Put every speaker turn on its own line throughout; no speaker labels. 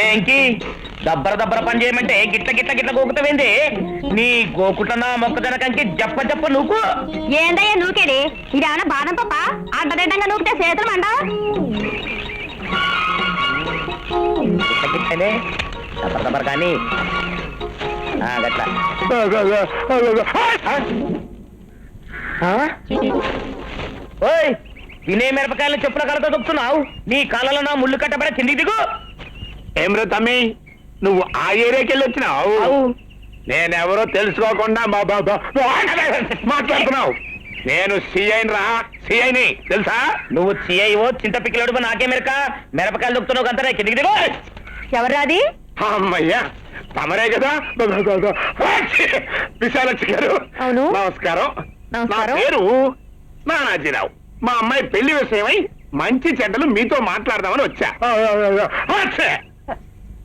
ఏంకి దబ్బర దబ్బర పని చేయమంటే గిట్ల గిట్ల గిట్ల గోకుతావేంది? నీ గోకుట్ల మొక్కజనకంకి జప్ప జప్ప నువ్వు
ఏందయ్యా నూకేది? ఇదేమన్నా బాదం పప్ప అడ్డదిడ్డంగా నూకితే చేతులు మండ.
గిట్ల గిట్లనే దబ్బర దబ్బర కానీ గట్ల ఓయ్ తినే మిరపకాయలు చెప్పుల కలతో దొక్కుతున్నావు. నీ కాళ్ళలో నా ముళ్ళు కట్టబడ కిందికి దిగు.
ఏమ్రా తమ్మి, నువ్వు ఆ ఏరియాకి వెళ్ళి వచ్చినావు? నేనెవరో తెలుసుకోకుండా మాట్లాడుతున్నావు. నేను సిఐని రా, సిఐని తెలుసా?
నువ్వు సిఐఓ చింత పిక్కలాడు నాకే మిరక మిరపకాయలు దొక్కుతున్నావు అంతా కిందికి దిగు.
ఎవరాది?
అమ్మయ్యా తమరే కదా. విశాలక్షి గారు
అవును.
నమస్కారం. నా
నమస్కారం.
పేరు నానాజీరావు. మా అమ్మాయి పెళ్లి విషయమై మంచి చెడ్డలు మీతో మాట్లాడదామని వచ్చా.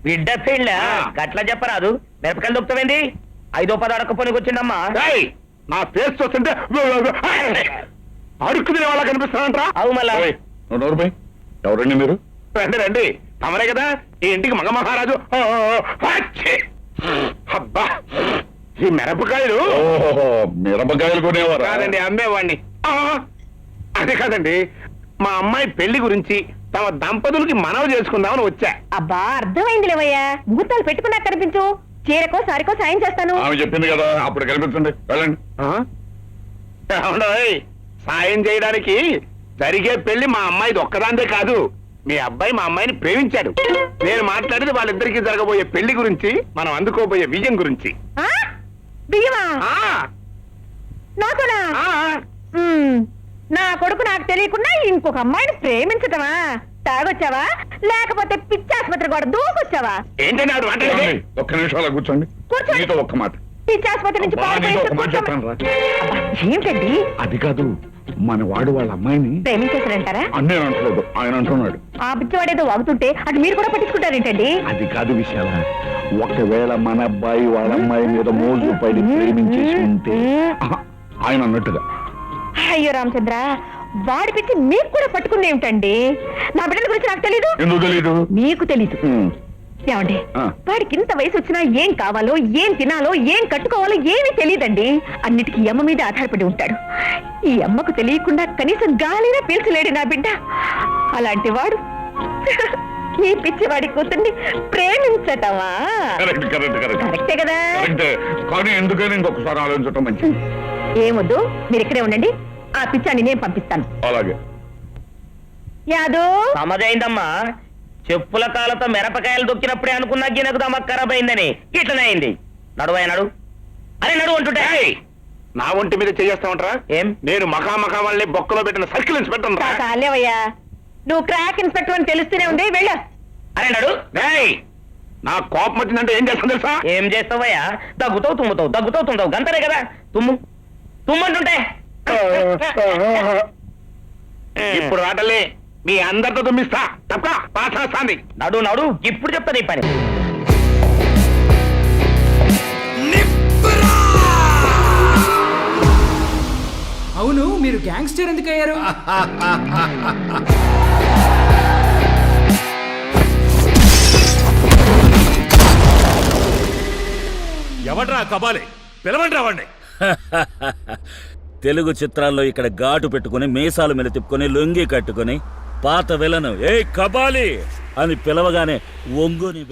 బిడ్డ పెళ్ళ గట్ల చెప్పరాదు. మిరపకాయలు దొక్కుతావేంది? 5-10 అడకపోనికి వచ్చిందమ్మా.
ఏయ్, నా ఫేస్ చూస్తుంటే అడుక్కు తినే వాళ్ళ కనిపిస్తానంటరా?
అవు మళ్ళా
ఎవరండి మీరు? రండి రండి, తమరే కదా ఈ ఇంటికి మగ మహారాజు. అబ్బా, ఈ మిరపకాయలు
మిరపకాయలు కొనేవారు
కాదండి, అమ్మేవాడిని. అదే కాదండి, మా అమ్మాయి పెళ్లి గురించి తమ దంపతులకి మనవి చేసుకుందామని వచ్చా.
అబ్బా అర్థమైంది లేవయ్యా. ముహూర్తాలు పెట్టుకున్నా కనిపించు. చీరకో సారికో సాయం చేస్తాను.
ఆమె చెప్పింది కదా, అప్పుడు కనిపించండి, వెళ్ళండి.
అవునోయ్, సాయం చేయడానికి జరిగే పెళ్లి మా అమ్మాయిది ఒక్కదాందే కాదు. మీ అబ్బాయి మా అమ్మాయిని ప్రేమించాడు. నేను మాట్లాడేది వాళ్ళిద్దరికి జరగబోయే పెళ్లి గురించి, మనం అందుకోబోయే విజయం గురించి.
ఆ? బియ్యమా?
ఆ
నాకునా?
ఆ
నా కొడుకు నాకు తెలియకుండా ఇంకొక అమ్మాయిని ప్రేమించటమా? తాగొచ్చావా లేకపోతే పిచ్చాసుపత్రి కూడా దూకొచ్చావా?
ఏంటండి ఆవిడ మాట్లాడేది?
ఏమండి? ఒక్క నిమిషం అలా కూర్చోండి.
కూర్చోండి.
నీతో ఒక్క మాట.
పిచ్చాసుపత్రి నుంచి
అబ్బా, నీతో ఒక మాట
పారిపోయి
చెప్పాను రా.
ఏమిటండి
అది కాదు, మన వాడు వాళ్ళ అమ్మాయిని
ప్రేమించేసారంటారా?
అన్నేను అంటలేదు, ఆయన అంటున్నాడు.
ఆ పిచ్చివాడేదో వాగుతుంటే అది మీరు కూడా పట్టించుకుంటారేంటండి?
అది కాదు విశాల, ఒకవేళ మన అబ్బాయి వాళ్ళ అమ్మాయి మీద మోజు పడి ప్రేమించేసి ఉంటే ఆయన అన్నట్టుగా.
అయ్యో రామచంద్ర, వాడి పిచ్చి మీకు కూడా పట్టుకుంది ఏమిటండి? నా బిడ్డల గురించి నాకు తెలీదు.
ఎందుకు తెలీదు?
మీకు తెలీదు. ఏమండి, వాడికి ఇంత వయసు వచ్చినా ఏం కావాలో, ఏం తినాలో, ఏం కట్టుకోవాలో ఏమీ తెలియదండి. అన్నిటికీ ఈ అమ్మ మీద ఆధారపడి ఉంటాడు. ఈ అమ్మకు తెలియకుండా కనీసం గాలినా పీల్చలేడు నా బిడ్డ. అలాంటి వాడు ఈ పిచ్చివాడి కూతుర్ని ప్రేమించటమా?
కరెక్ట్ కరెక్ట్ కరెక్ట్
కరెక్టే కదా?
కరెక్ట్. కానీ ఎందుకని ఇంకొకసారి ఆలోచించటం మంచిది.
ఏమొద్దు, మీరు ఇక్కడే ఉండండి. ఆ పిచ్చాన్ని నేను పంపిస్తాను.
అలాగే.
యాదో
సమజైందమ్మా. చెప్పుల కాలతో మిరపకాయలు దొక్కినప్పుడే అనుకున్నా గినకు దమక్ ఖరాబ్ అయిందని ఇట్లనే అయింది. నడువయ్య నడు. అరే నడు అంటుంటే
నా ఒంటి మీద చేస్తామంటారా?
ఏం?
నేను మకా వాళ్ళని బొక్కలో పెట్టిన సర్కిల్ ఇన్స్పెక్టర్ రా.
కాలేవయ్యా, నువ్వు క్రాక్ ఇన్స్పెక్టర్ అని తెలుస్తూనే ఉంది. వెళ్ళు.
అరే నడు.
నా కోపం వచ్చిందంటే ఏం చేస్తాను తెలుసా?
ఏం చేస్తావయ్యా? దగ్గుతావు తుమ్ముతావు, దగ్గుతావు తుమ్ముతావు, గంతనే కదా. తుమ్ము తుమ్మంటుంటే
ఇప్పుడు రాటలే మీ అందరితో తుమ్మిస్తా. తప్ప పాఠాస్తాంది.
నడు నడు, ఇప్పుడు చెప్తా నీ పని.
అవును, మీరు గ్యాంగ్స్టర్ ఎందుకు అయ్యారు?
ఎవడ్రా కబాలి? పిలవండి రావండి.
తెలుగు చిత్రాల్లో ఇక్కడ ఘాటు పెట్టుకుని మీసాలు మీద తిప్పుకొని లొంగి కట్టుకుని పాత విలను ఏ కబాలి అని పిలవగానే ఒంగుని